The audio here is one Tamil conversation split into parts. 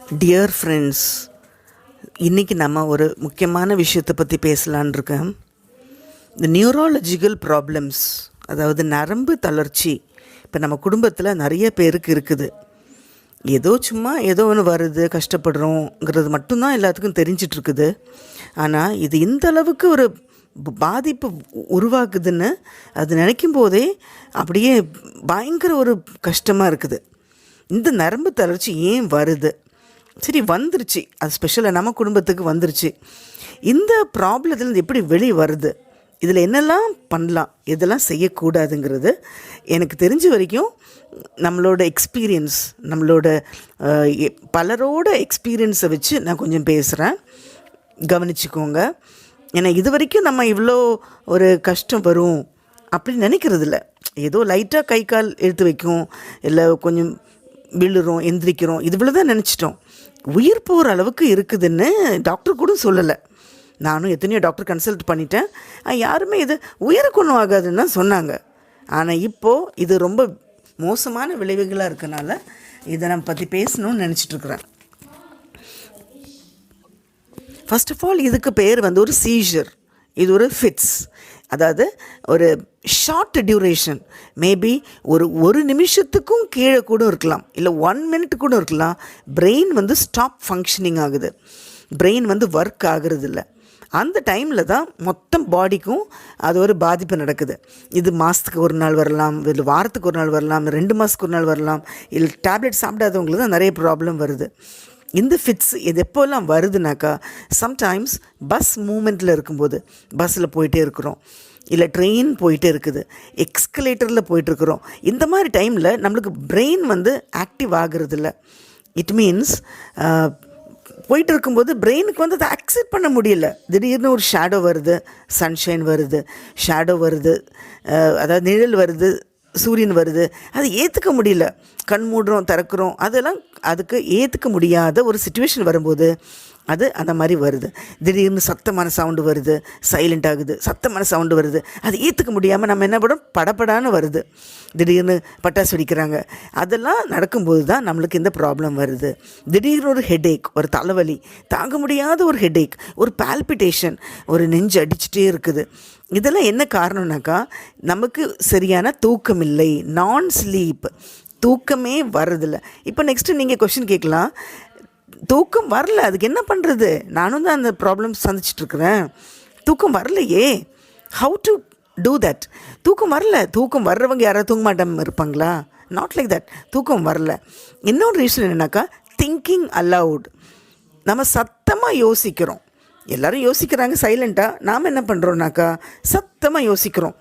டியர் ஃப்ரெண்ட்ஸ், இன்றைக்கி நம்ம ஒரு முக்கியமான விஷயத்தை பற்றி பேசலான் இருக்கேன். இந்த நியூராலஜிக்கல் ப்ராப்ளம்ஸ், அதாவது நரம்பு தளர்ச்சி இப்போ நம்ம குடும்பத்தில் நிறைய பேருக்கு இருக்குது. ஏதோ ஒன்று வருது, கஷ்டப்படுறோங்கிறது மட்டும்தான் எல்லாத்துக்கும் தெரிஞ்சிட்ருக்குது. ஆனால் இது இந்த அளவுக்கு ஒரு பாதிப்பு உருவாக்குதுன்னு அது நினைக்கும் போதே அப்படியே பயங்கர ஒரு கஷ்டமாக இருக்குது. இந்த நரம்பு தளர்ச்சி ஏன் வருது? சரி, வந்துருச்சு, அது ஸ்பெஷலாக நம்ம குடும்பத்துக்கு வந்துருச்சு. இந்த ப்ராப்ளத்துலேருந்து எப்படி வெளியே வருது, இதில் என்னெல்லாம் பண்ணலாம், இதெல்லாம் செய்யக்கூடாதுங்கிறது எனக்கு தெரிஞ்ச வரைக்கும் நம்மளோட எக்ஸ்பீரியன்ஸ், நம்மளோட பலரோட எக்ஸ்பீரியன்ஸை வச்சு நான் கொஞ்சம் பேசுகிறேன், கவனிச்சுக்கோங்க. ஏன்னா இது வரைக்கும் நம்ம இவ்வளோ ஒரு கஷ்டம் வரும் அப்படின்னு நினைக்கிறதில்ல. ஏதோ லைட்டாக கை கால் எடுத்து வைக்கும், இல்லை கொஞ்சம் விழுறோம், எந்திரிக்கிறோம், இது இவ்வளோ தான் நினச்சிட்டோம். உயிர் போகிற அளவுக்கு இருக்குதுன்னு டாக்டர் கூட சொல்லலை. நானும் எத்தனையோ டாக்டர் கன்சல்ட் பண்ணிட்டேன், யாருமே இது உயிருக்கு ஒன்றும் ஆகாதுன்னு தான் சொன்னாங்க. ஆனால் இப்போது இது ரொம்ப மோசமான விளைவுகளாக இருக்கனால இதை நம்ம பற்றி பேசணும்னு நினச்சிட்ருக்குறேன். ஃபர்ஸ்ட் ஆஃப் ஆல், இதுக்கு பேர் ஒரு சீஜர். இது ஒரு ஃபிட்ஸ், அதாவது ஒரு ஷார்ட் டியூரேஷன், மேபி ஒரு நிமிஷத்துக்கும் கீழே கூட இருக்கலாம், இல்லை 1 minute கூட இருக்கலாம். பிரெயின் ஸ்டாப் ஃபங்க்ஷனிங் ஆகுது, பிரெயின் ஒர்க் ஆகுறது இல்லை. அந்த டைமில் தான் மொத்தம் பாடிக்கும் அது ஒரு பாதிப்பு நடக்குது. இது மாதத்துக்கு ஒரு நாள் வரலாம், இல்லை வாரத்துக்கு ஒரு நாள் வரலாம், 2 மாதத்துக்கு ஒரு நாள் வரலாம், இல்லை டேப்லெட் சாப்பிடாதவங்களுக்கு தான் நிறைய ப்ராப்ளம் வருது. இந்த ஃபிட்ஸ் இது எப்போல்லாம் வருதுனாக்கா, சம்டைம்ஸ் பஸ் மூமெண்ட்டில் இருக்கும்போது, பஸ்ஸில் போயிட்டே இருக்கிறோம், இல்லை ட்ரெயின் போயிட்டே இருக்குது, எக்ஸ்கலேட்டரில் போயிட்டுருக்குறோம், இந்த மாதிரி டைமில் நம்மளுக்கு பிரெயின் ஆக்டிவ் ஆகிறதில்ல. இட் மீன்ஸ் போயிட்டு இருக்கும்போது பிரெயினுக்கு அதை அக்செப்ட் பண்ண முடியல. திடீர்னு ஒரு ஷேடோ வருது, சன்ஷைன் வருது, ஷேடோ வருது, அதாவது நிழல் வருது, சூரியன் வருது, அது ஏற்றுக்க முடியல. கண் மூடுறோம், திறக்கிறோம், அதெல்லாம் அதுக்கு ஏற்றுக்க முடியாத ஒரு சிச்சுவேஷன் வரும்போது அது அந்த மாதிரி வருது. திடீர்னு சத்தமான சவுண்டு வருது, சைலண்ட் ஆகுது, சத்தமான சவுண்டு வருது, அது ஏற்றுக்க முடியாமல் நம்ம என்ன பண்ணோம், படப்படான்னு வருது. திடீர்னு பட்டாசு வெடிக்கிறாங்க, அதெல்லாம் நடக்கும்போது தான் நம்மளுக்கு இந்த ப்ராப்ளம் வருது. திடீர்னு ஒரு ஹெடேக், ஒரு தலைவலி, தாங்க முடியாத ஒரு ஹெடேக், ஒரு பால்பிட்டேஷன், ஒரு நெஞ்சு அடிச்சுட்டே இருக்குது. இதெல்லாம் என்ன காரணம்னாக்கா, நமக்கு சரியான தூக்கம் இல்லை, நான் ஸ்லீப், தூக்கமே வர்றதில்ல. இப்போ நெக்ஸ்ட்டு நீங்கள் கொஷின் கேட்கலாம், தூக்கம் வரல, அதுக்கு என்ன பண்ணுறது? நானும் தான் அந்த ப்ராப்ளம்ஸ் சந்திச்சிட்ருக்குறேன், தூக்கம் வரலையே, ஹவு டு டூ தட்? தூக்கம் வரல, தூக்கம் வர்றவங்க யாராவது தூங்க மாட்டாமல் இருப்பாங்களா? Not like that. தூக்கம் வரல. இன்னொரு ரீசன் என்னென்னாக்கா, திங்கிங் அலவுட். நம்ம சத்தமாக யோசிக்கிறோம், எல்லோரும் யோசிக்கிறாங்க சைலண்ட்டாக, நாம் என்ன பண்ணுறோன்னாக்கா சத்தமாக யோசிக்கிறோம்.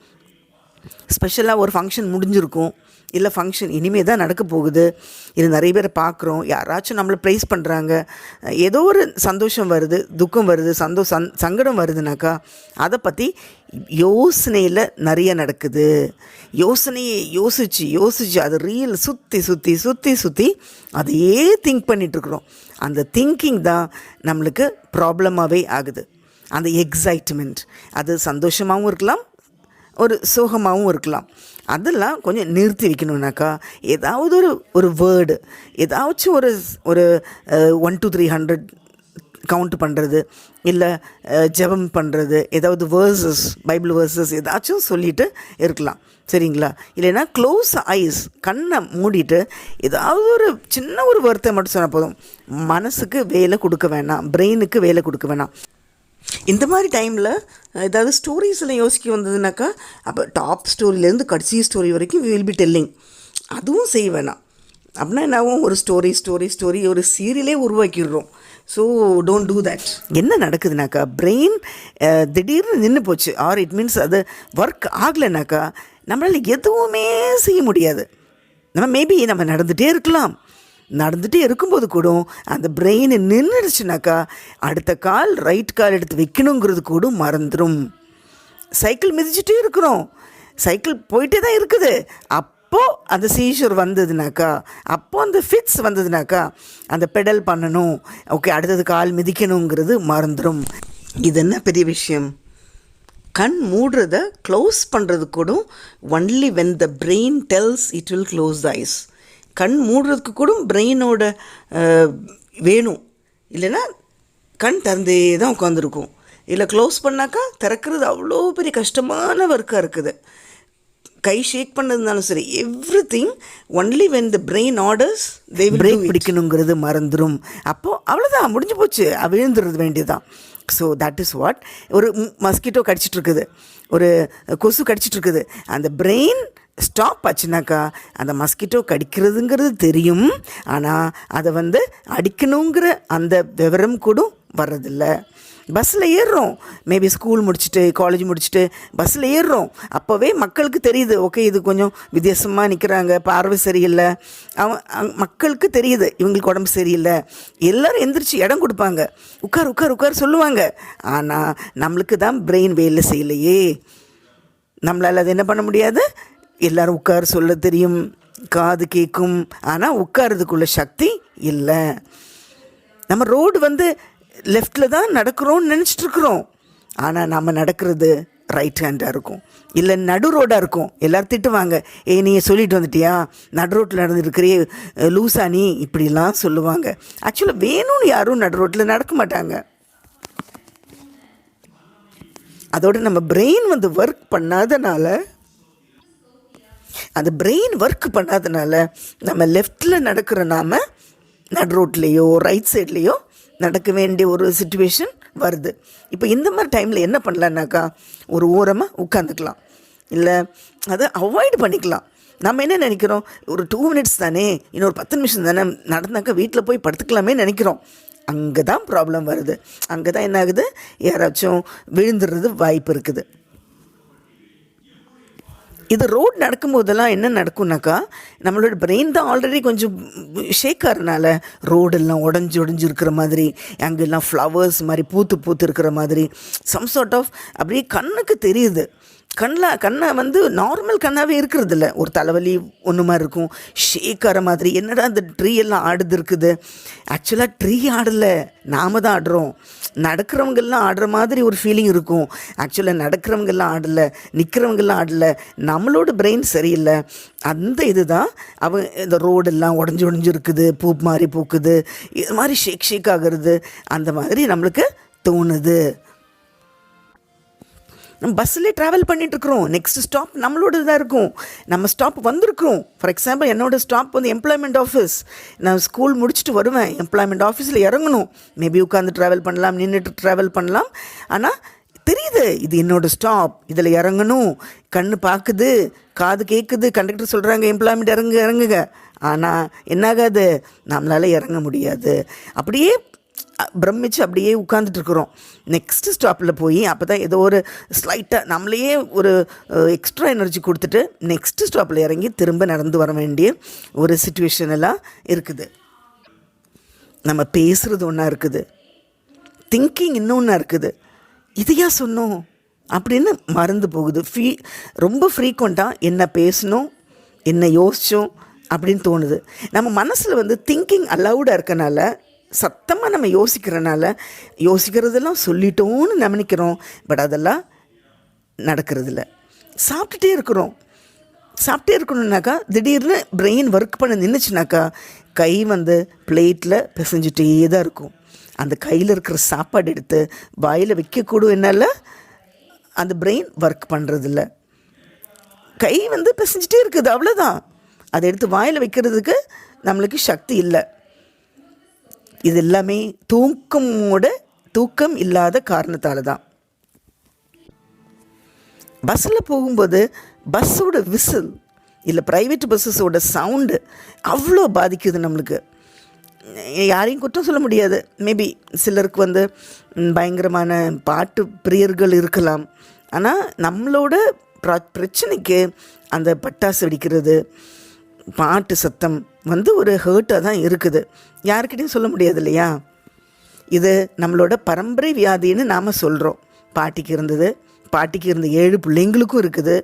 ஸ்பெஷலாக ஒரு ஃபங்க்ஷன் முடிஞ்சிருக்கும், இல்லை ஃபங்க்ஷன் இனிமேல் தான் நடக்க போகுது, இது நிறைய பேரை பார்க்குறோம், யாராச்சும் நம்மளை ப்ரைஸ் பண்ணுறாங்க, ஏதோ ஒரு சந்தோஷம் வருது, துக்கம் வருது, சங்கடம் வருதுனாக்கா அதை பற்றி யோசனையில் நிறைய நடக்குது. யோசனையை யோசித்து அது ரீல் சுற்றி அதையே திங்க் பண்ணிகிட்ருக்குறோம். அந்த திங்கிங் தான் நம்மளுக்கு ப்ராப்ளமாகவே ஆகுது. அந்த எக்ஸைட்மெண்ட், அது சந்தோஷமாகவும் இருக்கலாம், ஒரு சோகமாகவும் இருக்கலாம். அதெல்லாம் கொஞ்சம் நிறுத்தி வைக்கணுன்னாக்கா, ஏதாவது ஒரு வேர்டு, ஏதாச்சும் ஒரு 1 to 300 கவுண்ட் பண்ணுறது, இல்லை ஜெபம் பண்ணுறது, ஏதாவது வேர்சஸ், பைபிள் வேர்சஸ் ஏதாச்சும் சொல்லிட்டு இருக்கலாம், சரிங்களா? இல்லைன்னா க்ளோஸ் ஐஸ், கண்ணை மூடிட்டு ஏதாவது ஒரு சின்ன ஒரு வார்த்தை மட்டும் சொன்னால் போதும். மனசுக்கு வேலை கொடுக்க வேணாம், பிரெயினுக்கு வேலை கொடுக்க வேணாம். இந்த மாதிரி டைமில் ஏதாவது ஸ்டோரிஸில் யோசிக்க வந்ததுனாக்கா, அப்போ டாப் ஸ்டோரியிலேருந்து கடைசி ஸ்டோரி வரைக்கும் வில் பி டெல்லிங், அதுவும் செய்ய வேணாம். அப்படின்னா என்னாவும் ஒரு ஸ்டோரி ஒரு சீரியலே உருவாக்கிடுறோம். So don't do that. என்ன நடக்குதுனாக்கா, பிரெயின் திடீர்னு நின்று போச்சு, ஆர் இட் மீன்ஸ் அது ஒர்க் ஆகலைனாக்கா நம்மளால் எதுவுமே செய்ய முடியாது. மேபி நம்ம நடந்துகிட்டே இருக்கலாம், நடந்துகிட்டே இருக்கும்போது கூட அந்த பிரெயின் நின்றுடுச்சுனாக்கா அடுத்த கால், ரைட் கால் எடுத்து வைக்கணுங்கிறது கூட மறந்துடும். சைக்கிள் மிதிச்சுட்டே இருக்கிறோம், சைக்கிள் போயிட்டே தான் இருக்குது, அப்போது அந்த சீஷர் வந்ததுனாக்கா, அப்போது அந்த ஃபிட்ஸ் வந்ததுனாக்கா அந்த பெடல் பண்ணணும், ஓகே அடுத்தது கால் மிதிக்கணுங்கிறது மறந்துடும். இது என்ன பெரிய விஷயம்? கண் மூடுறத க்ளோஸ் பண்ணுறது கூட only when the brain tells it will close the eyes. கண் மூடுறதுக்கு கூட பிரெயினோட வேணும். இல்லைன்னா கண் திறந்தே தான் உட்காந்துருக்கும். இல்லை க்ளோஸ் பண்ணாக்கா திறக்கிறது அவ்வளோ பெரிய கஷ்டமான ஒர்க்காக இருக்குது. கை ஷேக் பண்ணதுனாலும் சரி, everything only when the brain orders they will brake பிடிக்கணுங்கிறது மறந்துடும். அப்போது அவ்வளோதான், முடிஞ்சு போச்சு, விழுந்துடுறது வேண்டியதுதான். So that is what. ஒரு மஸ்கிட்டோ கடிச்சிட்ருக்குது, ஒரு கொசு கடிச்சிட்ருக்குது, அந்த பிரெயின் ஸ்டாப் ஆச்சுனாக்கா அந்த மஸ்கிட்டோ கடிக்கிறதுங்கிறது தெரியும், ஆனால் அதை அடிக்கணுங்கிற அந்த விவரம் கூட வர்றதில்லை. பஸ்ஸில் ஏறுறோம், மேபி ஸ்கூல் முடிச்சுட்டு காலேஜ் முடிச்சுட்டு பஸ்ஸில் ஏறுறோம், அப்போவே மக்களுக்கு தெரியுது, ஓகே இது கொஞ்சம் வித்தியாசமாக நிற்கிறாங்க, பார்வை சரியில்லை, மக்களுக்கு தெரியுது இவங்களுக்கு உடம்பு சரியில்லை. எல்லோரும் எந்திரிச்சு இடம் கொடுப்பாங்க, உட்கார் உட்கார் உட்கார் சொல்லுவாங்க. ஆனால் நம்மளுக்கு தான் பிரெயின் வேலை செய்யலையே, நம்மளால் அது என்ன பண்ண முடியாது. எல்லோரும் உட்கார் சொல்ல தெரியும், காது கேட்கும், ஆனால் உட்காரதுக்குள்ள சக்தி இல்லை. நம்ம ரோடு லெஃப்டில் தான் நடக்கிறோன்னு நினச்சிட்ருக்குறோம், ஆனால் நம்ம நடக்கிறது ரைட் ஹேண்டாக இருக்கும், இல்லை நடு ரோடாக இருக்கும். எல்லோரும் திட்டுவாங்க, நீங்கள் சொல்லிட்டு வந்துட்டியா, நடு ரோட்டில் நடந்துருக்கிறியே லூசா நீ, இப்படிலாம் சொல்லுவாங்க. ஆக்சுவலாக வேணும்னு யாரும் நடு ரோட்டில் நடக்க மாட்டாங்க. அதோட நம்ம பிரெயின் ஒர்க் பண்ணாதனால, அந்த பிரெயின் ஒர்க் பண்ணாதனால நம்ம லெஃப்டில் நடக்கிற நாம் நடு ரோட்லேயோ ரைட் சைட்லேயோ நடக்க வேண்டிய ஒரு சிச்சுவேஷன் வருது. இப்போ இந்த மாதிரி டைமில் என்ன பண்ணலான்னாக்கா, ஒரு ஓரமாக உட்காந்துக்கலாம், இல்லை அதை அவாய்டு பண்ணிக்கலாம். நம்ம என்ன நினைக்கிறோம், ஒரு 2 minutes தானே, இன்னொரு 10 நிமிஷம் தானே நடந்தாக்கா வீட்டில் போய் படுத்துக்கலாமே நினைக்கிறோம். அங்கே தான் ப்ராப்ளம் வருது. அங்கே தான் என்ன ஆகுது, யாராச்சும் விழுந்துடுறது வாய்ப்பு இருக்குது. இது ரோடு நடக்கும்போதெல்லாம் என்ன நடக்கும்னாக்கா, நம்மளோட பிரெயின் தான் ஆல்ரெடி கொஞ்சம் ஷேக் ஆகிறனால ரோடெல்லாம் உடஞ்சி இருக்கிற மாதிரி, அங்கெல்லாம் ஃப்ளவர்ஸ் மாதிரி பூத்து இருக்கிற மாதிரி சம் சார்ட் ஆஃப் அப்படியே கண்ணுக்கு தெரியுது. கண்ணை நார்மல் கண்ணாகவே இருக்கிறதில்ல, ஒரு தலைவலி ஒன்று மாதிரி இருக்கும், ஷேக் ஆகிற மாதிரி. என்னடா அந்த ட்ரீ எல்லாம் ஆடுது இருக்குது. ஆக்சுவலாக ட்ரீ ஆடலை, நாம் தான் ஆடுறோம். நடக்கிறவங்கெல்லாம் ஆடுற மாதிரி ஒரு ஃபீலிங் இருக்கும். ஆக்சுவலாக நடக்கிறவங்கெல்லாம் ஆடலை, நிற்கிறவங்கெல்லாம் ஆடலை, நம்மளோட பிரெயின் சரியில்லை. அந்த இது தான் இந்த ரோடெல்லாம் உடஞ்சி இருக்குது, பூ மாதிரி பூக்குது, இது மாதிரி ஷேக் ஆகிறது, அந்த மாதிரி நம்மளுக்கு தோணுது. நம்ம பஸ்ஸில் ட்ராவல் பண்ணிகிட்ருக்குறோம், நெக்ஸ்ட் ஸ்டாப் நம்மளோட தான் இருக்கும், நம்ம ஸ்டாப் வந்திருக்கிறோம். ஃபார் எக்ஸாம்பிள் என்னோடய ஸ்டாப் எம்ப்ளாய்மெண்ட் ஆஃபீஸ். நான் ஸ்கூல் முடிச்சுட்டு வருவேன், எம்ப்ளாய்மெண்ட் ஆஃபீஸில் இறங்கணும். மேபி உட்காந்து ட்ராவல் பண்ணலாம், நின்றுட்டு ட்ராவல் பண்ணலாம், ஆனால் தெரியுது இது என்னோடய ஸ்டாப், இதில் இறங்கணும். கண்ணு பார்க்குது, காது கேட்குது, கண்டக்டர் சொல்கிறாங்க எம்ப்ளாய்மெண்ட் இறங்குங்க. ஆனால் என்னாகாது, நம்மளால் இறங்க முடியாது. அப்படியே பிரமிச்சு அப்படியே உட்காந்துட்ருக்குறோம். நெக்ஸ்ட்டு ஸ்டாப்பில் போய் அப்போ தான் ஏதோ ஒரு ஸ்லைட்டாக நம்மளையே ஒரு எக்ஸ்ட்ரா எனர்ஜி கொடுத்துட்டு நெக்ஸ்ட்டு ஸ்டாப்பில் இறங்கி திரும்ப நடந்து வர வேண்டிய ஒரு சிச்சுவேஷன் எல்லாம் இருக்குது. நம்ம பேசுகிறது ஒன்றா இருக்குது, திங்கிங் இன்னொன்றா இருக்குது. இதையா சொன்னோம் அப்படின்னு மறந்து போகுது. ரொம்ப ஃப்ரீக்வெண்ட்டாக என்ன பேசணும், என்ன யோசித்தோம் அப்படின்னு தோணுது. நம்ம மனசில் திங்கிங் அலவுடாக இருக்கனால, சத்தமாக நம்ம யோசிக்கிறதெல்லாம் சொல்லிட்டோன்னு நினைக்கிறோம், பட் அதெல்லாம் நடக்கிறதில்ல. சாப்பிட்டுட்டே இருக்கணும்னாக்கா திடீர்னு பிரெயின் ஒர்க் பண்ண நின்றுச்சுனாக்கா கை பிளேட்டில் பிசைஞ்சிட்டே தான் இருக்கும். அந்த கையில் இருக்கிற சாப்பாடு எடுத்து வாயில் வைக்கக்கூடும், என்னால் அந்த பிரெயின் ஒர்க் பண்ணுறதில்ல. கை பிசைஞ்சிட்டே இருக்குது, அவ்வளோதான். அதை எடுத்து வாயில் வைக்கிறதுக்கு நம்மளுக்கு சக்தி இல்லை. இது எல்லாமே தூக்கம் இல்லாத காரணத்தால் தான். பஸ்ஸில் போகும்போது பஸ்ஸோட விசில் இல்லை ப்ரைவேட் பஸ்ஸஸோட சவுண்டு அவ்வளோ பாதிக்குது நம்மளுக்கு. யாரையும் குற்றம் சொல்ல முடியாது. மேபி சிலருக்கு பயங்கரமான பாட்டு பிரியர்கள் இருக்கலாம். ஆனால் நம்மளோட பிரச்சனைக்கு அந்த பட்டாசு வெடிக்கிறது, பாட்டு சத்தம் ஒரு ஹர்ட்டாக தான் இருக்குது. யாருக்கிட்டையும் சொல்ல முடியாது இல்லையா. இது நம்மளோட பரம்பரை வியாதின்னு நாம் சொல்கிறோம். பாட்டிக்கு இருந்த 7 பிள்ளைங்களுக்கும் இருக்குது,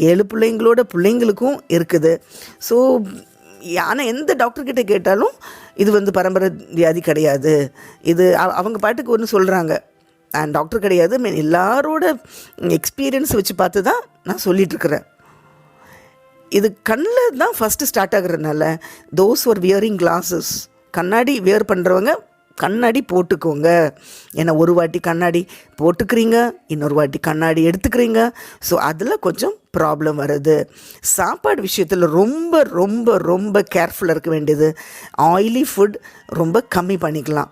7 பிள்ளைங்களுக்கும் இருக்குது. ஸோ ஆனால் எந்த டாக்டர்கிட்ட கேட்டாலும் இது பரம்பரை வியாதி கிடையாது, இது அவங்க பாட்டுக்கு ஒன்று சொல்கிறாங்க. டாக்டர் கிடையாது, எல்லாரோட எக்ஸ்பீரியன்ஸ் வச்சு பார்த்து தான் நான் சொல்லிகிட்ருக்கிறேன். இது கண்ணில் தான் ஃபஸ்ட்டு ஸ்டார்ட் ஆகுறதுனால தோஸ் ஆர் வியரிங் கிளாஸஸ் கண்ணாடி வேர் பண்ணுறவங்க கண்ணாடி போட்டுக்கோங்க. ஏன்னா ஒரு வாட்டி கண்ணாடி போட்டுக்கிறீங்க, இன்னொரு வாட்டி கண்ணாடி எடுத்துக்கிறீங்க. ஸோ அதில் கொஞ்சம் ப்ராப்ளம் வருது. சாப்பாடு விஷயத்தில் ரொம்ப ரொம்ப ரொம்ப கேர்ஃபுல்லாக இருக்க வேண்டியது. ஆயிலி ஃபுட் ரொம்ப கம்மி பண்ணிக்கலாம்.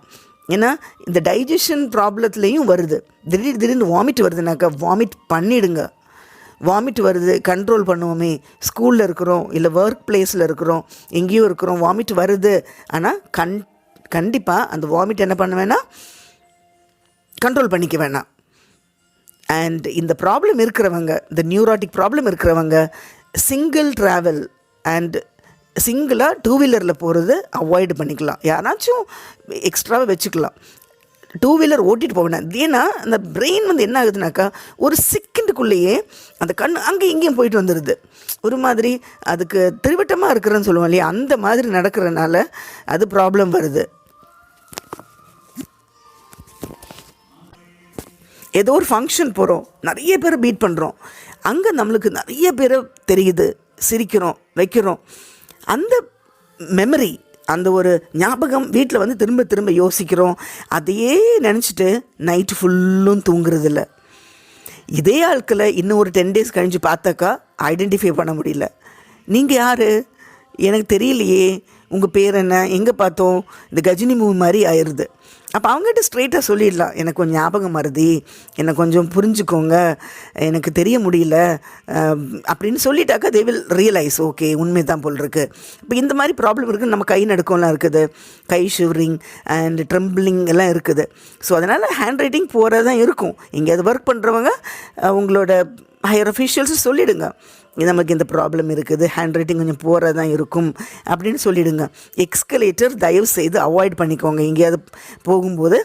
ஏன்னா இந்த டைஜஷன் ப்ராப்ளத்துலேயும் வருது. திடீர்னு வாமிட் வருதுனாக்கா வாமிட் பண்ணிவிடுங்க. வாமிட் வருது, கண்ட்ரோல் பண்ணுவோமே, ஸ்கூலில் இருக்கிறோம், இல்லை ஒர்க் பிளேஸில் இருக்கிறோம், எங்கேயும் இருக்கிறோம், வாமிட் வருது. ஆனால் கண்டிப்பாக அந்த வாமிட் என்ன பண்ண வேணாம், கண்ட்ரோல் பண்ணிக்க வேணாம். அண்ட் இந்த ப்ராப்ளம் இருக்கிறவங்க, இந்த நியூராட்டிக் ப்ராப்ளம் இருக்கிறவங்க சிங்கிள் ட்ராவல் அண்ட் சிங்கிளாக 2 வீலரில் போகிறது அவாய்டு பண்ணிக்கலாம். யாராச்சும் எக்ஸ்ட்ராவாக வச்சுக்கலாம். 2 வீலர் ஓட்டிகிட்டு போவேன். ஏன்னா அந்த பிரெயின் என்ன ஆகுதுனாக்கா ஒரு செகண்டுக்குள்ளேயே அந்த கண் அங்கே இங்கேயும் போயிட்டு வந்துடுது. ஒரு மாதிரி அதுக்கு திருவட்டமாக இருக்கிறேன்னு சொல்லுவோம் இல்லையா, அந்த மாதிரி நடக்கிறதுனால அது ப்ராப்ளம் வருது. ஏதோ ஒரு ஃபங்க்ஷன் போகிறோம், நிறைய பேரை மீட் பண்ணுறோம், அங்கே நம்மளுக்கு நிறைய பேரை தெரியுது, சிரிக்கிறோம், வைக்கிறோம். அந்த மெமரி, அந்த ஒரு ஞாபகம் வீட்டில் திரும்ப திரும்ப யோசிக்கிறோம். அதையே நினச்சிட்டு நைட்டு ஃபுல்லும் தூங்குறதில்ல. இதே ஆட்களை இன்னும் ஒரு 10 days கழிஞ்சு பார்த்தாக்கா ஐடென்டிஃபை பண்ண முடியல. நீங்கள் யார், எனக்கு தெரியலையே, உங்கள் பேர் என்ன, எங்கே பார்த்தோம், இந்த கஜினி மூவி மாதிரி ஆயிடுது. அப்போ அவங்ககிட்ட ஸ்ட்ரெயிட்டாக சொல்லிடலாம், எனக்கு கொஞ்சம் ஞாபகம் மறதி, என்னை கொஞ்சம் புரிஞ்சுக்கோங்க, எனக்கு தெரிய முடியல அப்படின்னு சொல்லிட்டாக்கா தே வில் ரியலைஸ், ஓகே உண்மை தான் போல் இருக்குது. இப்போ இந்த மாதிரி ப்ராப்ளம் இருக்குது. நம்ம கை நடுக்கம்லாம் இருக்குது, கை ஷிவரிங் அண்ட் ட்ரெம்பிளிங் எல்லாம் இருக்குது. ஸோ அதனால் ஹேண்ட் ரைட்டிங் போகிறது தான் இருக்கும். எங்கேயாவது ஒர்க் பண்ணுறவங்க உங்களோட ஹையர் அஃபீஷியல்ஸு சொல்லிவிடுங்க, நமக்கு இந்த ப்ராப்ளம் இருக்குது, ஹேண்ட் ரைட்டிங் கொஞ்சம் போகிறது தான் இருக்கும் அப்படின்னு சொல்லிவிடுங்க. எக்ஸ்கலேட்டர் தயவு செய்து அவாய்ட் பண்ணிக்கோங்க. எங்கேயாவது போகும்போது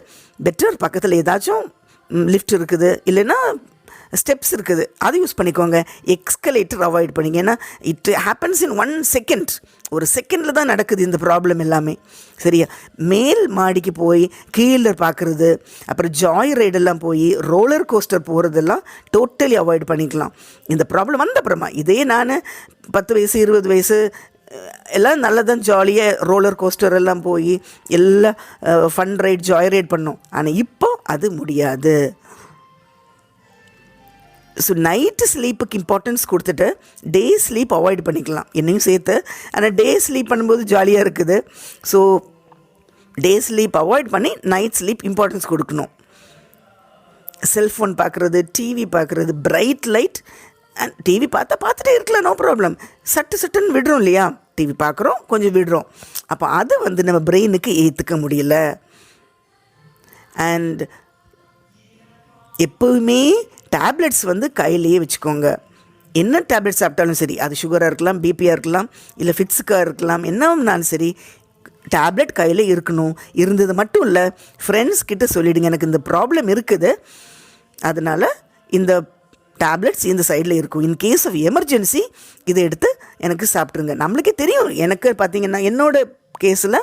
பெட்டர் பக்கத்தில் ஏதாச்சும் லிஃப்ட் இருக்குது, இல்லைன்னா ஸ்டெப்ஸ் இருக்குது, அதை யூஸ் பண்ணிக்கோங்க. எக்ஸ்கலேட்டர் அவாய்ட் பண்ணிங்க. ஏன்னா இட் ஹேப்பன்ஸ் இன் 1 second. ஒரு செகண்டில் தான் நடக்குது இந்த ப்ராப்ளம் எல்லாமே. சரியா, மேல் மாடிக்கு போய் கீழே பார்க்குறது, அப்புறம் ஜாய் ரைடெல்லாம் போய் ரோலர் கோஸ்டர் போகிறதெல்லாம் டோட்டலி அவாய்ட் பண்ணிக்கலாம். இந்த ப்ராப்ளம் வந்த அப்புறமா, இதே நான் 10 வயசு 20 வயசு எல்லாம் நல்லா தான் ஜாலியாக ரோலர் கோஸ்டர் எல்லாம் போய் எல்லாம் ஃபன் ரைட் ஜாய் ரைட் பண்ணோம். ஆனால் இப்போ அது முடியாது. ஸோ நைட்டு ஸ்லீப்புக்கு இம்பார்ட்டன்ஸ் கொடுத்துட்டு டே ஸ்லீப் அவாய்ட் பண்ணிக்கலாம், என்னையும் சேர்த்து. ஆனால் டே ஸ்லீப் பண்ணும்போது ஜாலியாக இருக்குது. ஸோ டே ஸ்லீப் அவாய்ட் பண்ணி நைட் ஸ்லீப் இம்பார்ட்டன்ஸ் கொடுக்கணும். செல்ஃபோன் பார்க்குறது, டிவி பார்க்குறது, பிரைட் லைட் அண்ட் டிவி பார்த்துட்டே இருக்கலாம், நோ ப்ராப்ளம். சட்டுன்னு விடுறோம் இல்லையா, டிவி பார்க்குறோம் கொஞ்சம் விடுறோம். அப்போ அது நம்ம பிரெயினுக்கு ஏற்றுக்க முடியல. அண்ட் எப்போவுமே டேப்லெட்ஸ் கையிலேயே வச்சுக்கோங்க. என்ன டேப்லெட்ஸ் சாப்பிட்டாலும் சரி, அது சுகராக இருக்கலாம், பிபியாக இருக்கலாம், இல்லை ஃபிட்ஸுக்காக இருக்கலாம், என்னன்னாலும் சரி, டேப்லெட் கையில் இருக்கணும். இருந்தது மட்டும் இல்லை, ஃப்ரெண்ட்ஸ் கிட்ட சொல்லிவிடுங்க, எனக்கு இந்த ப்ராப்ளம் இருக்குது, அதனால் இந்த டேப்லெட்ஸ் இந்த சைடில் இருக்கும், இன் கேஸ் ஆஃப் எமர்ஜென்சி இதை எடுத்து எனக்கு சாப்பிட்ருங்க. நம்மளுக்கே தெரியும். எனக்கு பார்த்திங்கன்னா என்னோடய கேஸில்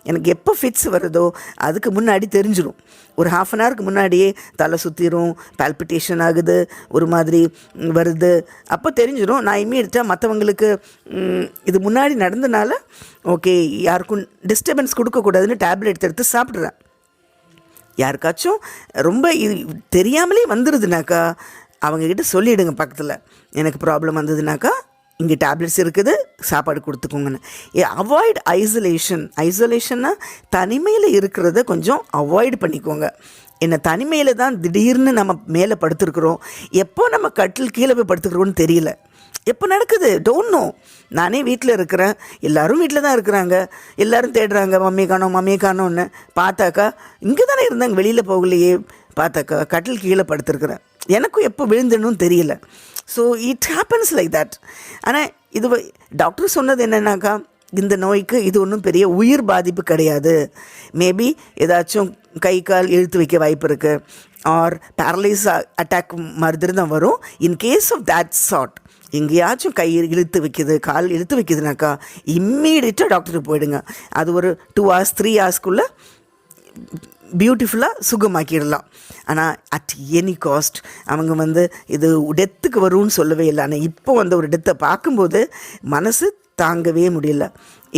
எனக்கு எப்போ ஃபிட்ஸ் வருதோ அதுக்கு முன்னாடி தெரிஞ்சிடும். ஒரு 1/2 hour முன்னாடியே தலை சுற்றிடும், பால்பிட்டேஷன் ஆகுது, ஒரு மாதிரி வருது, அப்போ தெரிஞ்சிடும். நான் இம்மீடியட்டாக மற்றவங்களுக்கு இது முன்னாடி நடந்தனால ஓகே யாருக்கும் டிஸ்டர்பன்ஸ் கொடுக்கக்கூடாதுன்னு டேப்லெட் எடுத்து சாப்பிட்றேன். யாருக்காச்சும் ரொம்ப இது தெரியாமலே வந்துடுதுனாக்கா அவங்கக்கிட்ட சொல்லிவிடுங்க, பக்கத்தில் எனக்கு ப்ராப்ளம் வந்ததுனாக்கா இங்கே டேப்லெட்ஸ் இருக்குது, சாப்பாடு கொடுத்துக்கோங்கன்னு. அவாய்ட் ஐசோலேஷன்னா தனிமையில் இருக்கிறத கொஞ்சம் அவாய்ட் பண்ணிக்கோங்க. என்ன தனிமையில் தான் திடீர்னு நம்ம மேலே படுத்துருக்குறோம், எப்போ நம்ம கட்டில் கீழே போய் படுத்துக்கிறோன்னு தெரியல, எப்போ நடக்குது டோன்ட் நோ. நானே வீட்டில் இருக்கிறேன், எல்லோரும் வீட்டில் தான் இருக்கிறாங்க, எல்லோரும் தேடுறாங்க மம்மி காணோன்னு. பார்த்தாக்கா இங்கே தானே இருந்தாங்க, வெளியில் போகலையே, பார்த்தாக்கா கட்டில் கீழே படுத்துருக்குறேன், எனக்கும் எப்போ விழுந்துன்னு தெரியல. So it happens like that. ஆனால் இது டாக்டர் சொன்னது என்னென்னாக்கா, இந்த நோய்க்கு இது ஒன்றும் பெரிய உயிர் பாதிப்பு கிடையாது. மேபி ஏதாச்சும் கை கால் இழுத்து வைக்க வாய்ப்பு இருக்குது, ஆர் பேரலைஸ் அட்டாக் மாதிரி தான் வரும். In case of that sort எங்கேயாச்சும் கை இழுத்து வைக்கிது, கால் இழுத்து வைக்கிதுனாக்கா இம்மீடியட்டாக டாக்டருக்கு போயிடுங்க. அது ஒரு 2 hours 3 hours பியூட்டிஃபுல்லாக சுகமாக்கிடலாம். ஆனால் அட் எனி காஸ்ட் அவங்க இது டெத்துக்கு வரும்னு சொல்லவே இல்லை. ஆனால் இப்போ ஒரு டெத்தை பார்க்கும்போது மனசு தாங்கவே முடியல.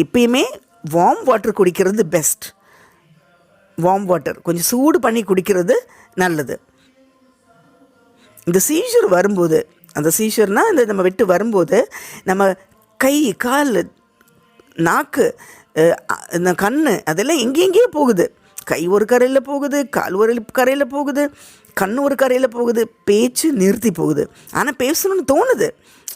எப்பயுமே வார்ம் வாட்டர் குடிக்கிறது பெஸ்ட். வார்ம் வாட்டர் கொஞ்சம் சூடு பண்ணி குடிக்கிறது நல்லது. இந்த சீஷர் வரும்போது, அந்த சீஷர்னால் இந்த நம்ம விட்டு வரும்போது நம்ம கை, கால், நாக்கு, இந்த கண் அதெல்லாம் எங்கேயோ போகுது. கை ஒரு கரையில் போகுது, கால் ஒரு கரையில் போகுது, கண் ஒரு கரையில் போகுது, பேச்சு நிறுத்தி போகுது. ஆனால் பேசணும்னு தோணுது,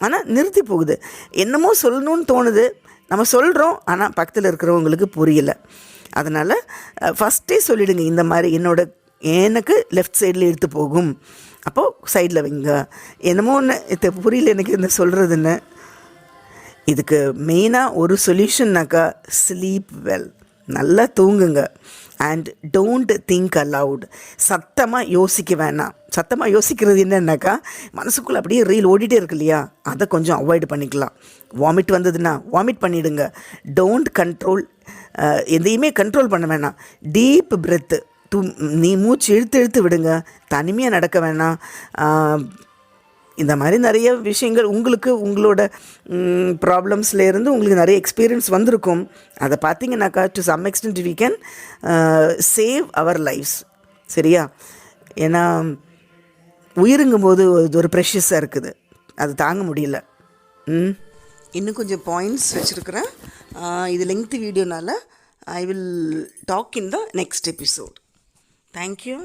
ஆனால் நிறுத்தி போகுது. என்னமோ சொல்லணும்னு தோணுது, நம்ம சொல்கிறோம், ஆனால் பக்கத்தில் இருக்கிறவங்களுக்கு புரியலை. அதனால் ஃபஸ்ட்டே சொல்லிவிடுங்க, இந்த மாதிரி எனக்கு லெஃப்ட் சைடில் இழுத்து போகும், அப்போது சைடில் வைங்க. என்னமோ ஒன்று புரியல எனக்கு என்ன சொல்கிறதுன்னு. இதுக்கு மெயினாக ஒரு சொல்யூஷன்னாக்கா ஸ்லீப் வெல், நல்லா தூங்குங்க. அண்ட் டோன்ட் திங்க் அலவுட், சத்தமாக யோசிக்க வேணாம். சத்தமாக யோசிக்கிறது என்னன்னாக்கா மனசுக்குள்ளே அப்படியே ரீல் ஓடிட்டே இருக்கு இல்லையா, அதை கொஞ்சம் அவாய்டு பண்ணிக்கலாம். வாமிட் வந்ததுன்னா வாமிட் பண்ணிவிடுங்க. டோன்ட் கண்ட்ரோல், எதையுமே கண்ட்ரோல் பண்ண வேணாம். டீப் பிரெத்து, நீ மூச்சு இழுத்து விடுங்க. தனிமையாக நடக்க வேணாம். இந்த மாதிரி நிறைய விஷயங்கள் உங்களுக்கு உங்களோட ப்ராப்ளம்ஸ்லேருந்து உங்களுக்கு நிறைய எக்ஸ்பீரியன்ஸ் வந்திருக்கும். அதை பார்த்தீங்கன்னாக்கா to some extent we can save our lives. சரியா? ஏன்னா உயிருங்கும் போது ஒரு ப்ரெஷஸாக இருக்குது, அது தாங்க முடியல. இன்னும் கொஞ்சம் பாயிண்ட்ஸ் வச்சுருக்கிறேன். இது லெங்க்த் வீடியோனால I will talk in the next episode. Thank you.